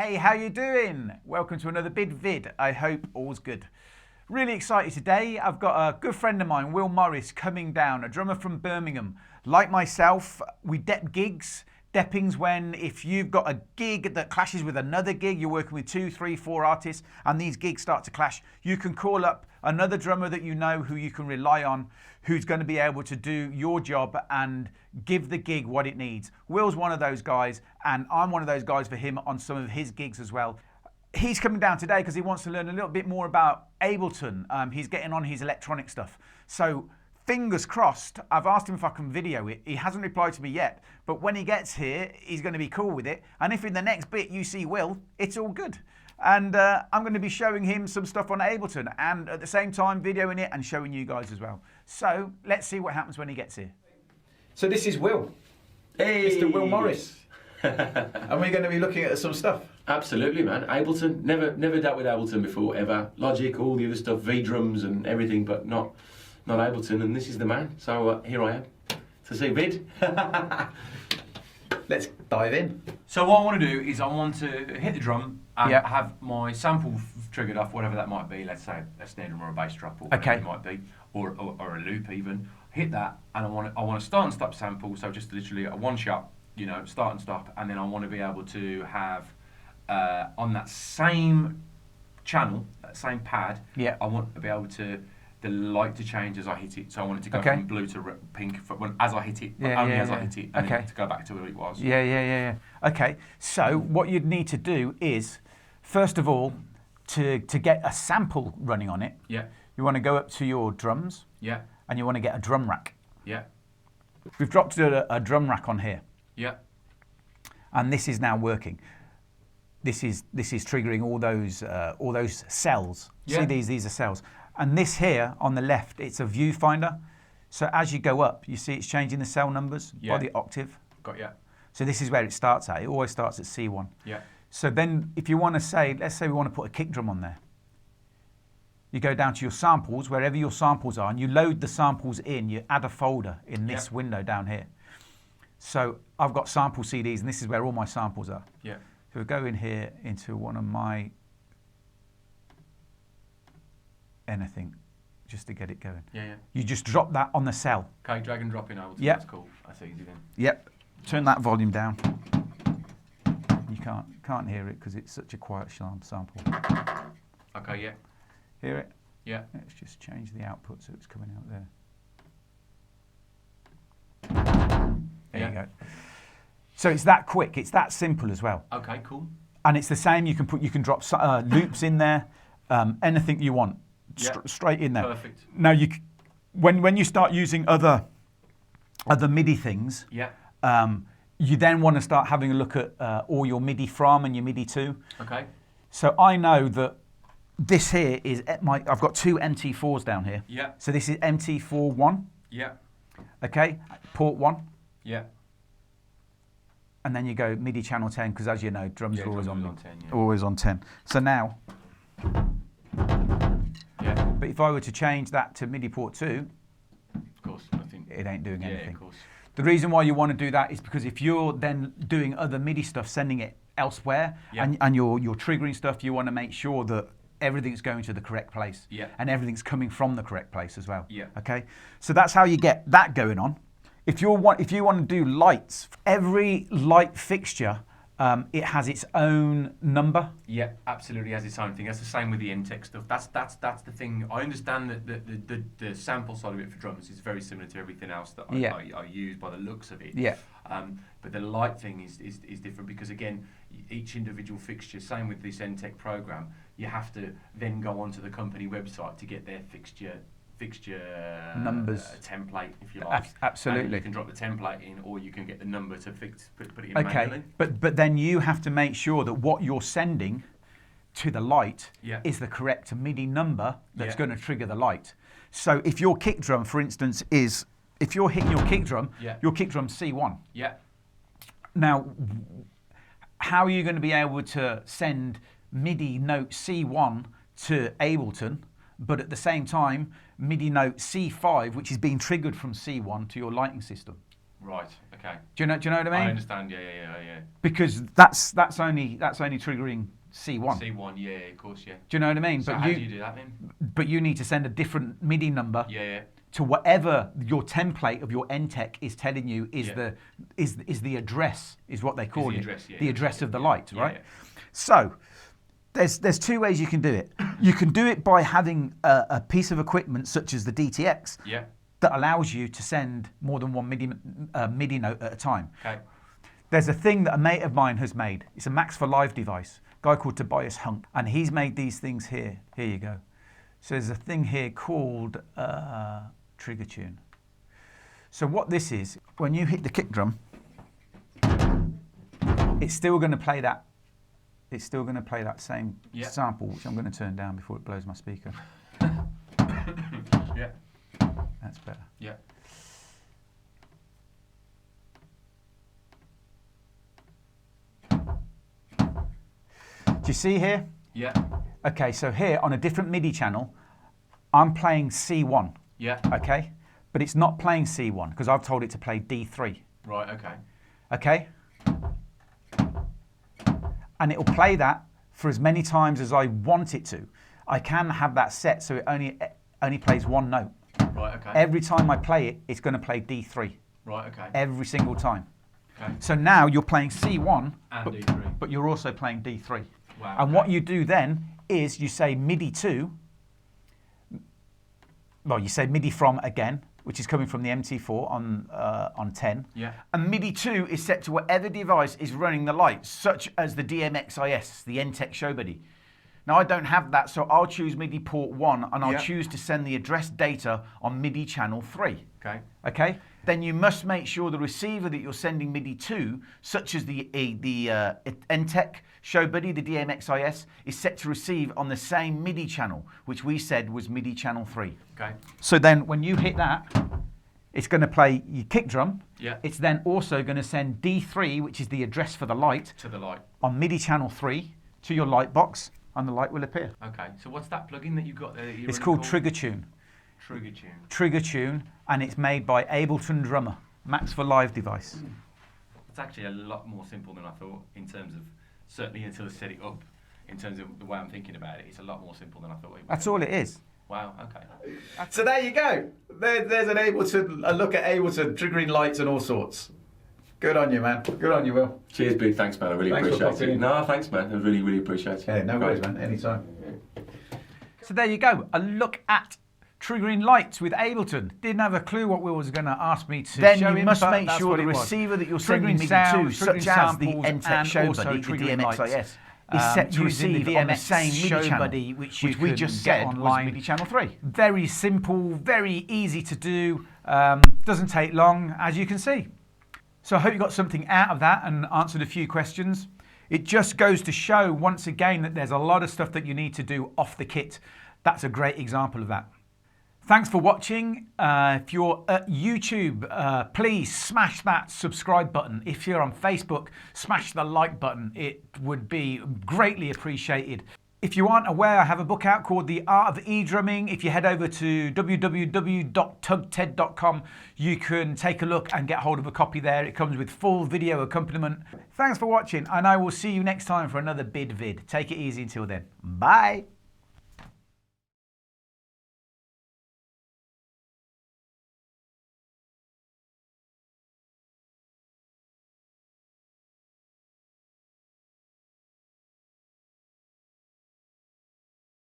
Hey, how you doing? Welcome to another big vid. I hope all's good. Really excited today. I've got a good friend of mine, Will Morris, coming down, a drummer from Birmingham. Like myself, we dep gigs. Depping's when if you've got a gig that clashes with another gig, you're working with 2, 3, 4 artists, and these gigs start to clash, you can call up another drummer that you know who you can rely on, who's going to be able to do your job and give the gig what it needs. Will's one of those guys, and I'm one of those guys for him on some of his gigs as well. He's coming down today because he wants to learn a little bit more about Ableton. He's getting on his electronic stuff. So fingers crossed, I've asked him if I can video it. He hasn't replied to me yet, but when he gets here, he's going to be cool with it. And if in the next bit you see Will, it's all good. And I'm going to be showing him some stuff on Ableton and at the same time videoing it and showing you guys as well. So let's see what happens when he gets here. So this is Will. Hey! Mr. Will Morris. And we're going to be looking at some stuff. Absolutely, man. Ableton. Never dealt with Ableton before, ever. Logic, all the other stuff, eDrums and everything, but not Ableton. And this is the man. So here I am to see vid. Let's dive in. So what I want to do is I want to hit the drum and Yep. have my sample triggered off, whatever that might be. Let's say a snare drum or a bass drop or whatever it might be, or a loop even. Hit that, and I want to start and stop sample. So just literally a one shot, you know, start and stop, and then I want to be able to have on that same channel, that same pad. Yeah. I want to be able to the light to change as I hit it. So I want it to go from blue to pink as I hit it, but only as I hit it, and then to go back to where it was. Yeah. Okay, so what you'd need to do is, first of all, to get a sample running on it, you want to go up to your drums, and you want to get a drum rack. We've dropped a drum rack on here. And this is now working. This is triggering all those cells. See these are cells. And this here on the left, it's a viewfinder. So as you go up, you see it's changing the cell numbers by the octave. Got ya. So this is where it starts at. It always starts at C1. So then if you want to say, let's say we want to put a kick drum on there. You go down to your samples, wherever your samples are, and you load the samples in, you add a folder in this window down here. So I've got sample CDs, and this is where all my samples are. So we go in here into one of my anything, just to get it going. You just drop that on the cell. Okay, drag and drop in Ableton. That's cool. That's easy then. Yep. Turn that volume down. You can't hear it because it's such a quiet sample. Okay, Hear it? Let's just change the output so it's coming out there. There you go. So it's that quick. It's that simple as well. Okay, cool. And it's the same. You can drop loops in there, anything you want, straight in there. Perfect. Now when you start using other MIDI things, you then want to start having a look at all your MIDI from and your MIDI to. Okay. So I know that this here is I've got 2 MT4s down here. So this is MT4 1. Okay. Port 1. And then you go MIDI channel 10 because, as you know, drums are always on 10. Always on 10. So now, but if I were to change that to MIDI port 2, of course, nothing. It ain't doing anything. Of course. The reason why you want to do that is because if you're then doing other MIDI stuff, sending it elsewhere, and you're triggering stuff, you want to make sure that everything's going to the correct place, and everything's coming from the correct place as well. Okay, so that's how you get that going on. If you want to do lights, every light fixture, it has its own number. Absolutely has its own thing. That's the same with the NTech stuff. That's the thing. I understand that the sample side of it for drums is very similar to everything else that I use by the looks of it. But the light thing is different because, again, each individual fixture, same with this NTech program, you have to then go onto the company website to get their fixture numbers template, if you like. Absolutely. And you can drop the template in, or you can get the number to put it in manually. But then you have to make sure that what you're sending to the light is the correct MIDI number that's going to trigger the light. So if your kick drum, for instance, if you're hitting your kick drum's C1. Now, how are you going to be able to send MIDI note C1 to Ableton, but at the same time, MIDI note C5, which is being triggered from C1 to your lighting system? Right. Okay. Do you know what I mean? I understand. Yeah. Because that's only triggering C1. C1. Yeah, of course. Yeah. Do you know what I mean? So but how do you do that then? But you need to send a different MIDI number. Yeah. To whatever your template of your NTech is telling you is the address, is what they call it. The address of the light, right? Yeah. So there's two ways you can do it. You can do it by having a piece of equipment such as the DTX that allows you to send more than one MIDI note at a time. Okay. There's a thing that a mate of mine has made. It's a Max for Live device, a guy called Tobias Hunk, and he's made these things here. Here you go. So there's a thing here called Trigger Tune. So what this is, when you hit the kick drum, it's still going to play that. It's still going to play that same sample, which I'm going to turn down before it blows my speaker. Yeah. That's better. Yeah. Do you see here? Yeah. Okay, so here on a different MIDI channel, I'm playing C1. Yeah. Okay? But it's not playing C1 because I've told it to play D3. Right, okay. Okay? And it'll play that for as many times as I want it to. I can have that set so it only plays one note. Right, okay. Every time I play it, it's going to play D3. Right, okay. Every single time. Okay. So now you're playing C1 and D3. But you're also playing D3. Wow. And what you do then is you say MIDI to, well, you say MIDI from again, which is coming from the MT4 on 10. Yeah. And MIDI 2 is set to whatever device is running the light, such as the DMXIS, the NTech Show Buddy. Now I don't have that, so I'll choose MIDI port 1 and I'll choose to send the address data on MIDI channel 3. Okay. Okay? Then you must make sure the receiver that you're sending MIDI to, such as the NTech Show Buddy, the DMXIS, is set to receive on the same MIDI channel, which we said was MIDI channel 3. Okay. So then when you hit that, it's going to play your kick drum. Yeah. It's then also going to send D3, which is the address for the light, to the light on MIDI channel 3 to your light box, and the light will appear. Okay. So what's that plugin that you got there? It's called Trigger Tune. Trigger Tune. Trigger Tune, and it's made by Ableton Drummer, Max for Live device. It's actually a lot more simple than I thought in terms of, certainly until I set it up, in terms of the way I'm thinking about it, it's a lot more simple than I thought it would be. That's all it is. Wow, okay. So there you go. There's an Ableton, a look at Ableton triggering lights and all sorts. Good on you, man. Good on you, Will. Cheers, big thanks, man. I really appreciate it. No, thanks, man. I really, really appreciate it. Yeah, no worries, man. Anytime. So there you go. A look at triggering lights with Ableton. Didn't have a clue what Will was going to ask me to then show him. Then you must make that's sure what the it was. receiver that you're Triggering sending MIDI sounds, to, such as the samples, NTech and Show also Buddy, the triggering lights. DMXIS, Is set to using receive the on the DMX same MIDI Show channel, Buddy, which we could just get said online. was MIDI channel 3. Very simple, very easy to do. Doesn't take long, as you can see. So I hope you got something out of that and answered a few questions. It just goes to show once again that there's a lot of stuff that you need to do off the kit. That's a great example of that. Thanks for watching. If you're at YouTube, please smash that subscribe button. If you're on Facebook, smash the like button. It would be greatly appreciated. If you aren't aware, I have a book out called The Art of eDrumming. If you head over to www.tugted.com, you can take a look and get hold of a copy there. It comes with full video accompaniment. Thanks for watching, and I will see you next time for another bid vid. Take it easy until then. Bye.